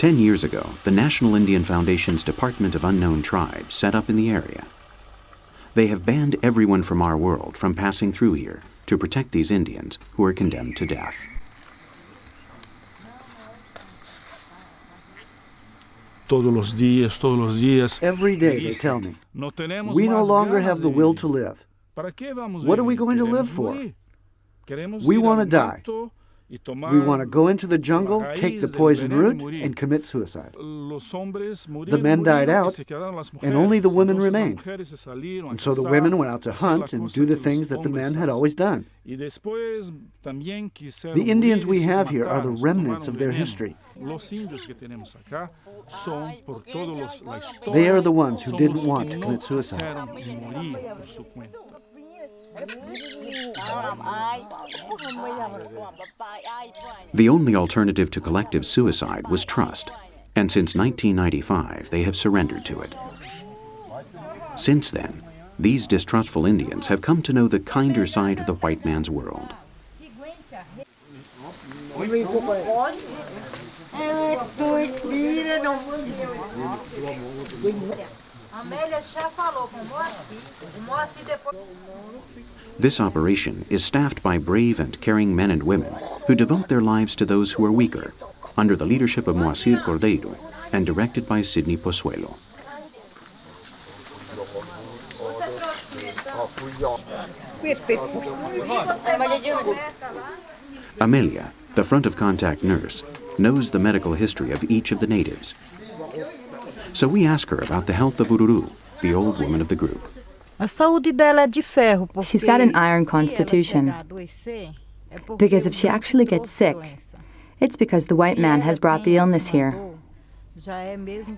10 years ago, the National Indian Foundation's Department of Unknown Tribes set up in the area. They have banned everyone from our world from passing through here to protect these Indians who are condemned to death. Every day they tell me, we no longer have the will to live. What are we going to live for? We want to die. We want to go into the jungle, take the poison root, and commit suicide. The men died out, and only the women remained. And so the women went out to hunt and do the things that the men had always done. The Indians we have here are the remnants of their history. They are the ones who didn't want to commit suicide. The only alternative to collective suicide was trust, and since 1995 they have surrendered to it. Since then, these distrustful Indians have come to know the kinder side of the white man's world. This operation is staffed by brave and caring men and women who devote their lives to those who are weaker, under the leadership of Moacir Cordeiro and directed by Sidney Pozuelo. Amelia, the front of contact nurse, knows the medical history of each of the natives. So we ask her about the health of Ururu, the old woman of the group. She's got an iron constitution, because if she actually gets sick, it's because the white man has brought the illness here.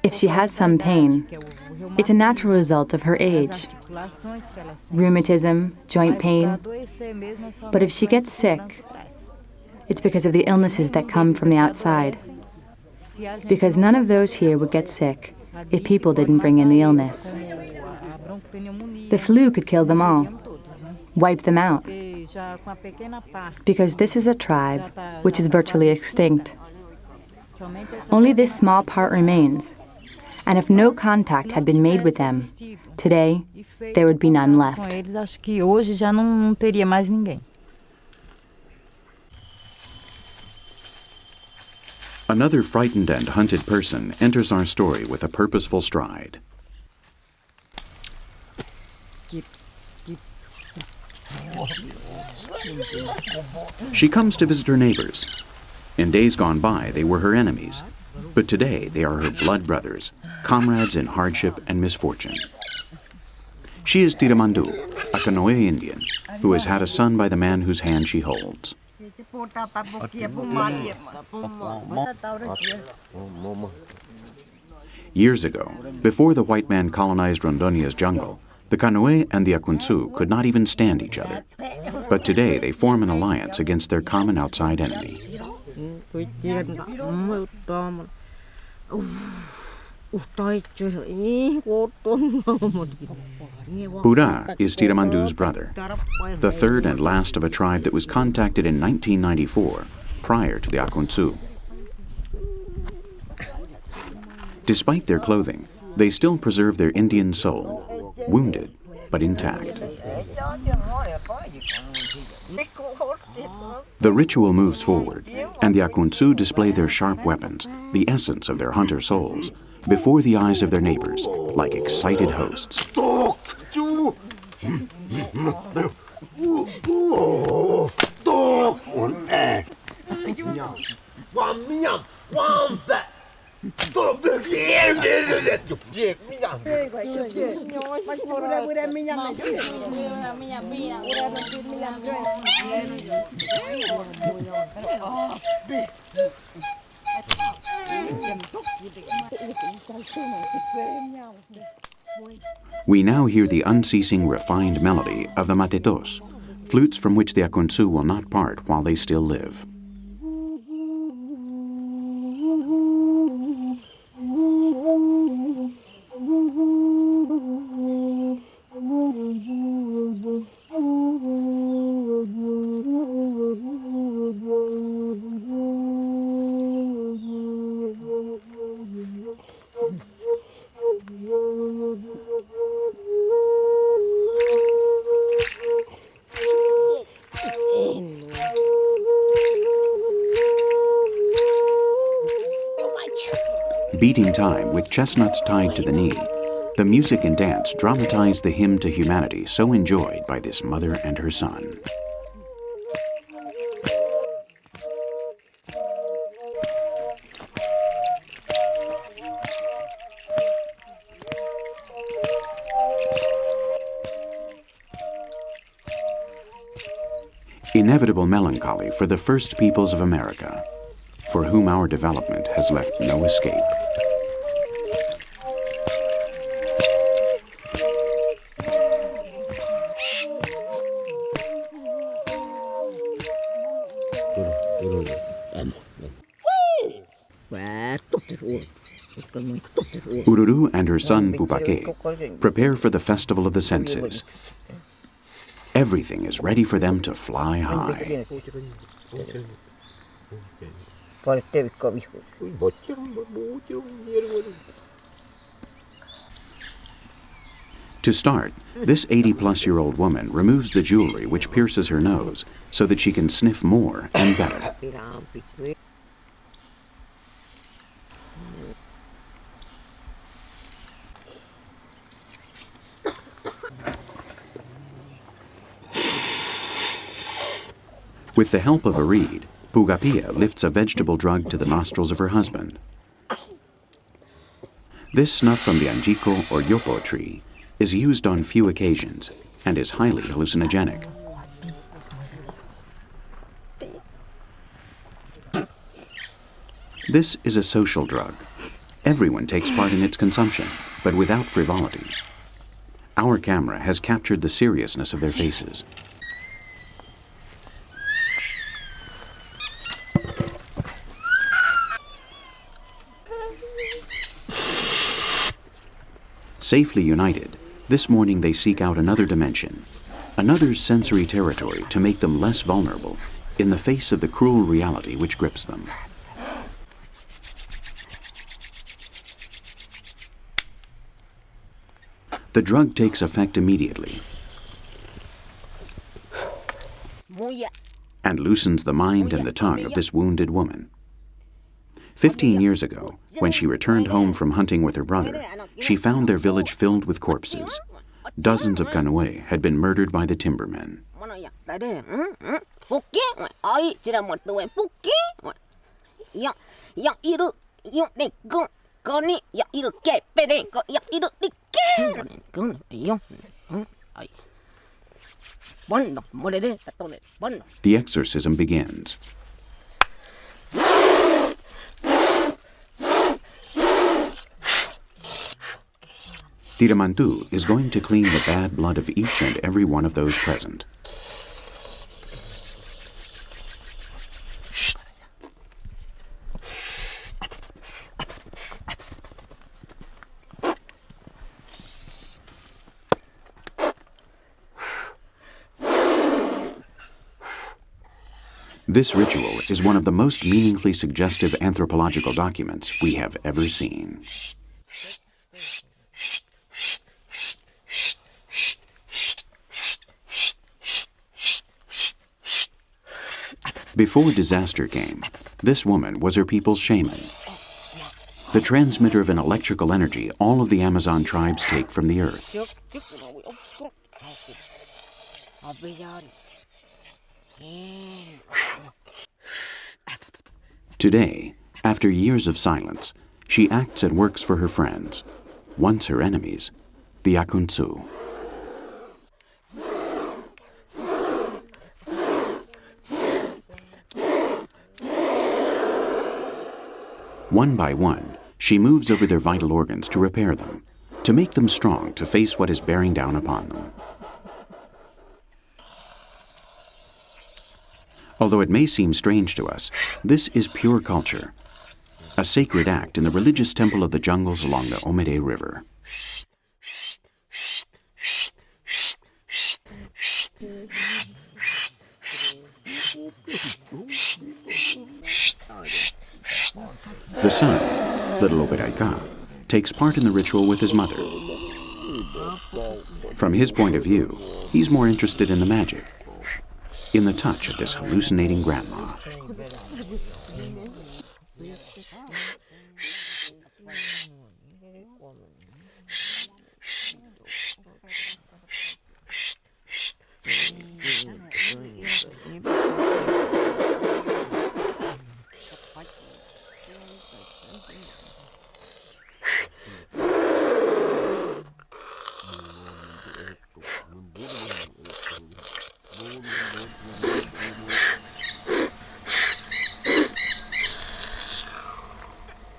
If she has some pain, it's a natural result of her age. Rheumatism, joint pain. But if she gets sick, it's because of the illnesses that come from the outside. Because none of those here would get sick if people didn't bring in the illness. The flu could kill them all, wipe them out. Because this is a tribe which is virtually extinct. Only this small part remains, and if no contact had been made with them, today there would be none left. Another frightened and hunted person enters our story with a purposeful stride. She comes to visit her neighbors. In days gone by, they were her enemies, but today they are her blood brothers, comrades in hardship and misfortune. She is Tiramandu, a Kanoe Indian, who has had a son by the man whose hand she holds. Years ago, before the white man colonized Rondonia's jungle, the Kanoe and the Akuntsu could not even stand each other. But today they form an alliance against their common outside enemy. Pura is Tiramandu's brother, the third and last of a tribe that was contacted in 1994, prior to the Akuntsu. Despite their clothing, they still preserve their Indian soul, wounded but intact. The ritual moves forward, and the Akuntsu display their sharp weapons, the essence of their hunter souls, before the eyes of their neighbors, like excited hosts. We now hear the unceasing refined melody of the matetos, flutes from which the Akuntsu will not part while they still live. Beating time with chestnuts tied to the knee, the music and dance dramatize the hymn to humanity so enjoyed by this mother and her son. Inevitable melancholy for the first peoples of America, for whom our development has left no escape. Ururu and her son Pupake prepare for the festival of the senses. Everything is ready for them to fly high. To start, this 80-plus-year-old woman removes the jewelry which pierces her nose so that she can sniff more and better. With the help of a reed, Pugapia lifts a vegetable drug to the nostrils of her husband. This snuff from the anjiko or yopo tree is used on few occasions and is highly hallucinogenic. This is a social drug. Everyone takes part in its consumption, but without frivolity. Our camera has captured the seriousness of their faces. Safely united, this morning they seek out another dimension, another sensory territory to make them less vulnerable in the face of the cruel reality which grips them. The drug takes effect immediately and loosens the mind and the tongue of this wounded woman. 15 years ago, when she returned home from hunting with her brother, she found their village filled with corpses. Dozens of Kanue had been murdered by the timbermen. The exorcism begins. Tiramantu is going to clean the bad blood of each and every one of those present. This ritual is one of the most meaningfully suggestive anthropological documents we have ever seen. Before disaster came, this woman was her people's shaman, the transmitter of an electrical energy all of the Amazon tribes take from the earth. Today, after years of silence, she acts and works for her friends, once her enemies, the Akuntsu. One by one, she moves over their vital organs to repair them, to make them strong to face what is bearing down upon them. Although it may seem strange to us, this is pure culture, a sacred act in the religious temple of the jungles along the Omede River. The son, little Oberaika, takes part in the ritual with his mother. From his point of view, he's more interested in the magic, in the touch of this hallucinating grandma.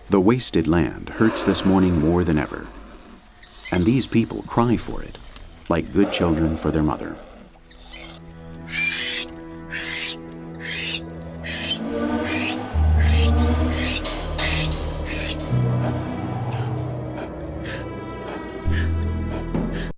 The wasted land hurts this morning more than ever, and these people cry for it, like good children for their mother.